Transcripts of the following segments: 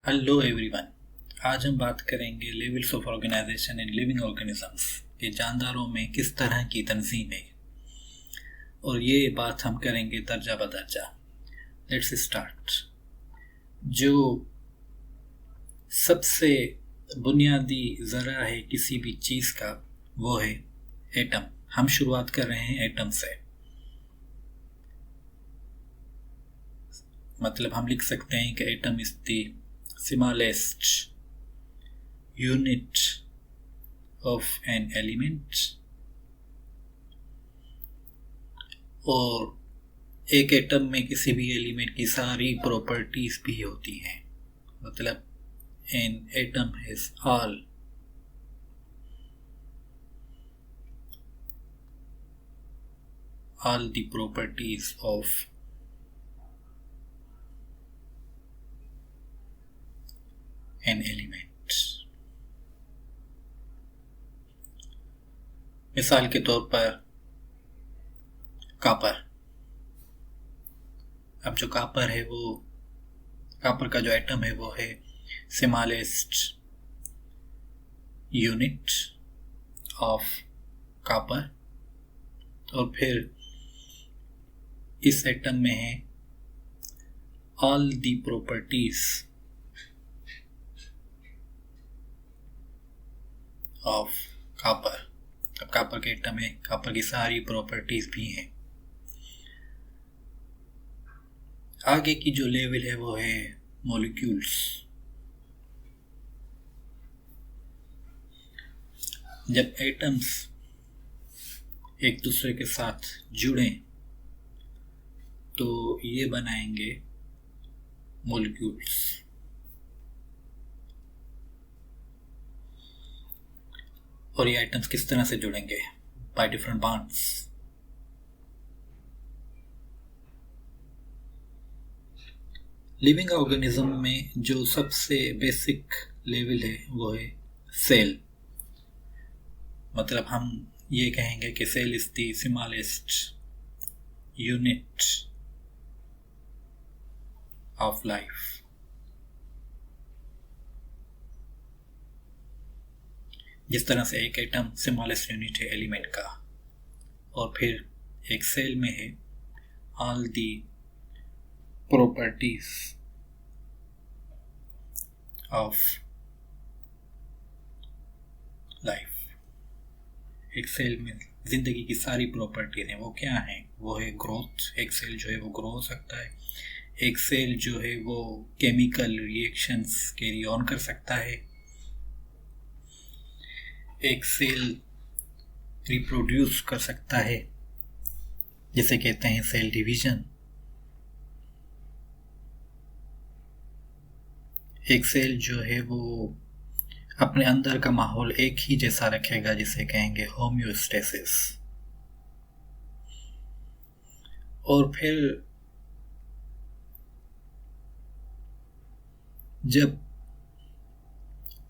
Hello everyone. आज हम बात करेंगे levels of organisation in living organisms के जानदारों में किस तरह की तंजीम है, और ये बात हम करेंगे दर्जा बदर्जा। Let's start. जो सबसे बुनियादी ज़रा है किसी भी चीज़ का वो है एटम। हम शुरुआत कर रहे हैं एटम से। मतलब हम लिख सकते हैं कि atom is the smallest unit of an element, और एक एटम में किसी भी एलिमेंट की सारी प्रॉपर्टीज भी होती हैं। मतलब an atom has all the properties of an element। मिसाल के तौर पर कॉपर। अब जो कॉपर है वो कॉपर का जो एटम है वो है स्मॉलेस्ट यूनिट ऑफ कॉपर, और फिर इस एटम में है all the properties of copper. अब कॉपर के एटम में कॉपर की सारी प्रॉपर्टीज भी हैं। आगे की जो लेवल है वो है मॉलिक्यूल्स। जब एटम्स एक दूसरे के साथ जुड़ें तो ये बनाएंगे मॉलिक्यूल्स। और ये आइटम्स किस तरह से जुड़ेंगे? By different bonds. Living organism में जो सबसे बेसिक लेवल है वो है सेल। मतलब हम ये कहेंगे कि cell is the smallest unit of life. जिस तरह से एक एटम स्मॉलेस्ट यूनिट है एलिमेंट का, और फिर एक सेल में है all the properties of life. एक सेल में जिंदगी की सारी प्रॉपर्टीज हैं। वो क्या हैं? वो है ग्रोथ। एक सेल जो है वो ग्रो हो सकता है। एक सेल जो है वो केमिकल रिएक्शंस कैरी ऑन कर सकता है। एक सेल रिप्रोड्यूस कर सकता है, जिसे कहते हैं सेल डिवीजन। एक सेल जो है वो अपने अंदर का माहौल एक ही जैसा रखेगा, जिसे कहेंगे होम्योस्टेसिस। और फिर जब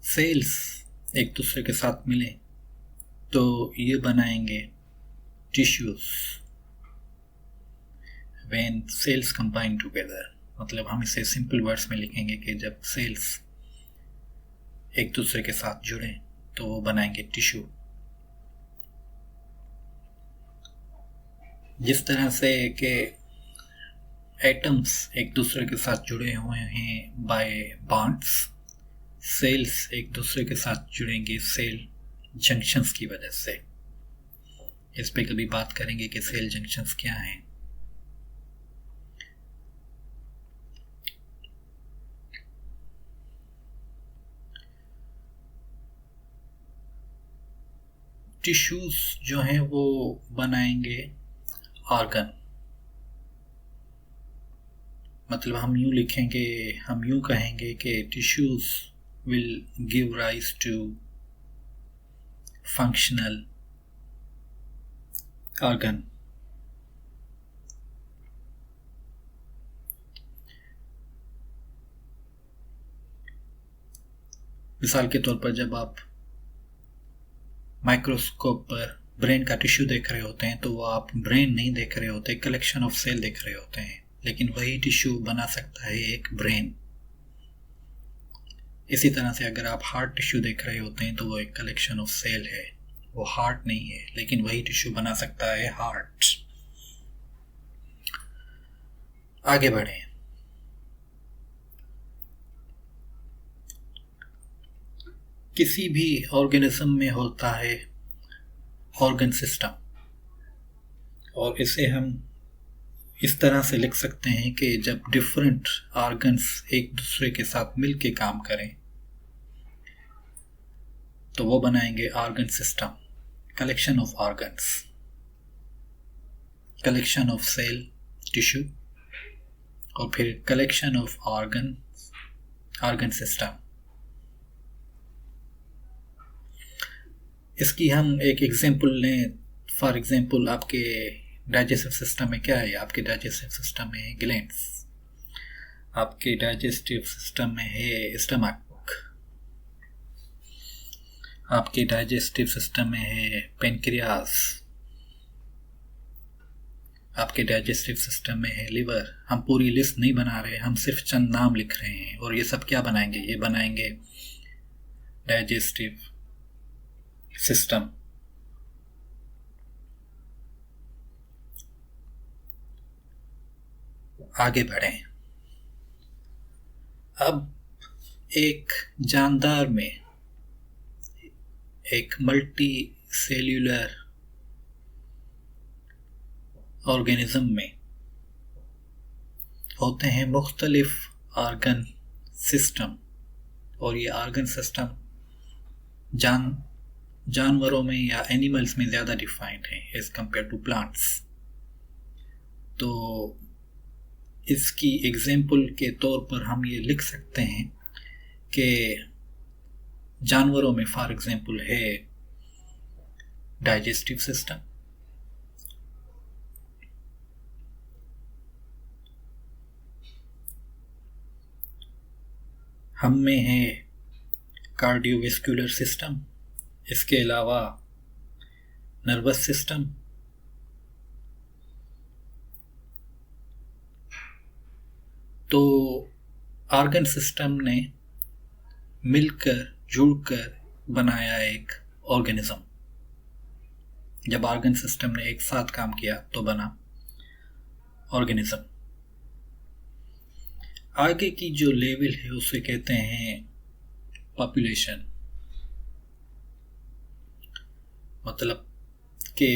सेल्स एक दूसरे के साथ मिले तो ये बनाएंगे tissues. When cells combine together, मतलब हम इसे सिंपल वर्ड्स में लिखेंगे कि जब सेल्स एक दूसरे के साथ जुड़े तो वो बनाएंगे टिश्यू। जिस तरह से कि एटम्स एक दूसरे के साथ जुड़े हुए हैं बाय बॉन्ड्स, सेल्स एक दूसरे के साथ जुड़ेंगे सेल जंक्शंस की वजह से। इस पे कभी बात करेंगे कि सेल जंक्शंस क्या हैं। टिश्यूज जो हैं वो बनाएंगे ऑर्गन। मतलब हम यूं कहेंगे कि tissues will give rise to functional organ। मिसाल के तौर पर जब आप माइक्रोस्कोप पर ब्रेन का टिश्यू देख रहे होते हैं तो वो आप ब्रेन नहीं देख रहे होते, कलेक्शन ऑफ सेल देख रहे होते हैं। लेकिन वही टिश्यू बना सकता है एक ब्रेन। इसी तरह से अगर आप हार्ट टिश्यू देख रहे होते हैं तो वो एक कलेक्शन ऑफ सेल है, वो हार्ट नहीं है, लेकिन वही टिश्यू बना सकता है हार्ट। आगे बढ़े। किसी भी ऑर्गेनिज्म में होता है ऑर्गन सिस्टम, और इसे हम इस तरह से लिख सकते हैं कि जब डिफरेंट ऑर्गन्स एक दूसरे के साथ मिलके काम करें तो वो बनाएंगे organ system. Collection of organs, collection of cell tissue, और फिर कलेक्शन ऑफ ऑर्गन सिस्टम। इसकी हम एक एग्जांपल लें। फॉर एग्जांपल आपके डाइजेस्टिव सिस्टम में क्या है? आपके डाइजेस्टिव सिस्टम में है ग्लैंड्स, आपके डाइजेस्टिव सिस्टम में है स्टमक, आपके डाइजेस्टिव सिस्टम में है पेनक्रियास, आपके डाइजेस्टिव सिस्टम में है लिवर। हम पूरी लिस्ट नहीं बना रहे, हम सिर्फ चंद नाम लिख रहे हैं। और ये सब क्या बनाएंगे? ये बनाएंगे डाइजेस्टिव सिस्टम। आगे बढ़ें। अब एक जानदार में, एक मल्टी सेल्यूलर ऑर्गेनिज्म में होते हैं मुख्तलिफ ऑर्गन सिस्टम, और ये ऑर्गन सिस्टम जानवरों में या एनिमल्स में ज़्यादा डिफाइंड है एज कंपेयर टू प्लांट्स। तो इसकी एग्जाम्पल के तौर पर हम ये लिख सकते हैं कि जानवरों में फॉर एग्जाम्पल है डाइजेस्टिव सिस्टम, हम में है कार्डियोवैस्कुलर सिस्टम, इसके अलावा नर्वस सिस्टम, तो ऑर्गन सिस्टम ने मिलकर जुड़कर बनाया एक ऑर्गेनिज्म। जब ऑर्गन सिस्टम ने एक साथ काम किया तो बना ऑर्गेनिज्म। आगे की जो लेवल है उसे कहते हैं पॉपुलेशन। मतलब कि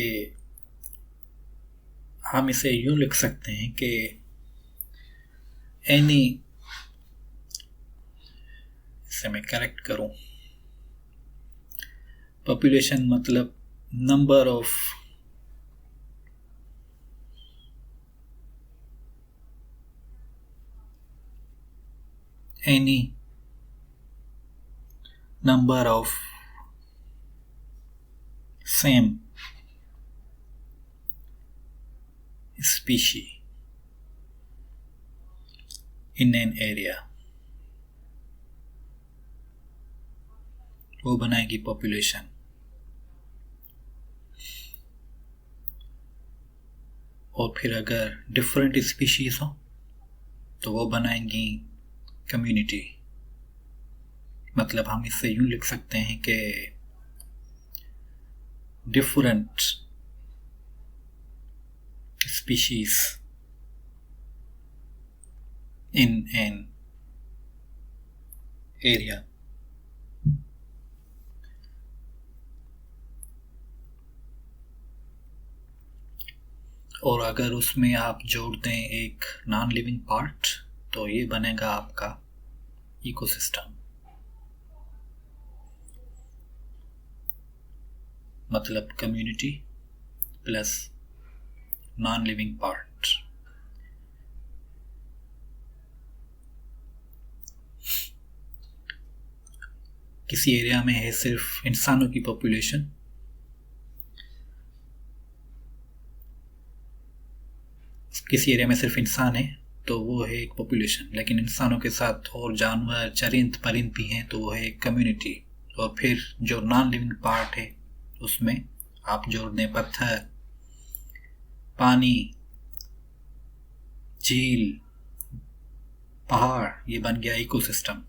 हम इसे यूं लिख सकते हैं कि एनी, इसे मैं करेक्ट करूं, पॉपुलेशन मतलब number of any number of same species in an area, वो बनाएगी पॉपुलेशन। और फिर अगर डिफरेंट स्पीशीज हो तो वो बनाएंगी कम्युनिटी। मतलब हम इससे यूं लिख सकते हैं कि different species in an area. और अगर उसमें आप जोड़ दें एक नॉन लिविंग पार्ट तो ये बनेगा आपका इकोसिस्टम। मतलब community plus non living part. किसी एरिया में है सिर्फ इंसानों की पॉपुलेशन, किसी एरिया में सिर्फ इंसान है तो वो है एक पॉपुलेशन, लेकिन इंसानों के साथ और जानवर चरिंद परिंद भी हैं तो वो है एक कम्युनिटी। और फिर जो नॉन लिविंग पार्ट है उसमें आप जोड़ दें पत्थर, पानी, झील, पहाड़, ये बन गया इकोसिस्टम।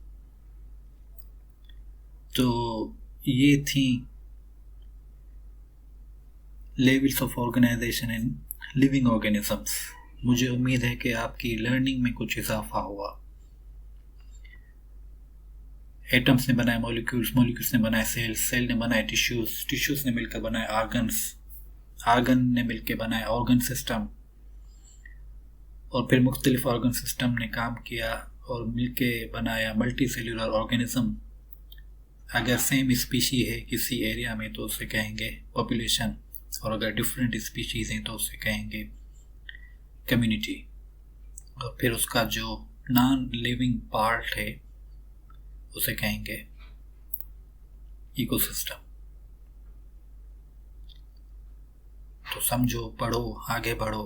तो ये थी levels of organisation in living organisms. मुझे उम्मीद है कि आपकी लर्निंग में कुछ इजाफा हुआ। एटम्स ने बनाए मॉलिक्यूल्स, मॉलिक्यूल्स ने बनाए सेल्स, सेल ने बनाए टिश्यूज, टिश्यूज ने मिलकर बनाए आर्गन्स, आर्गन ने मिलकर बनाए ऑर्गन सिस्टम, और फिर मुख्तलिफ ऑर्गन सिस्टम ने काम किया और मिलके बनाया मल्टी सेल्यूलर ऑर्गेनिज्म। अगर सेम स्पीशी है किसी एरिया में तो उसे कहेंगे पॉपुलेशन, और अगर डिफरेंट स्पीशीज हैं तो उसे कहेंगे कम्युनिटी। और फिर उसका जो नॉन लिविंग पार्ट है उसे कहेंगे इकोसिस्टम। तो समझो, पढ़ो, आगे बढ़ो।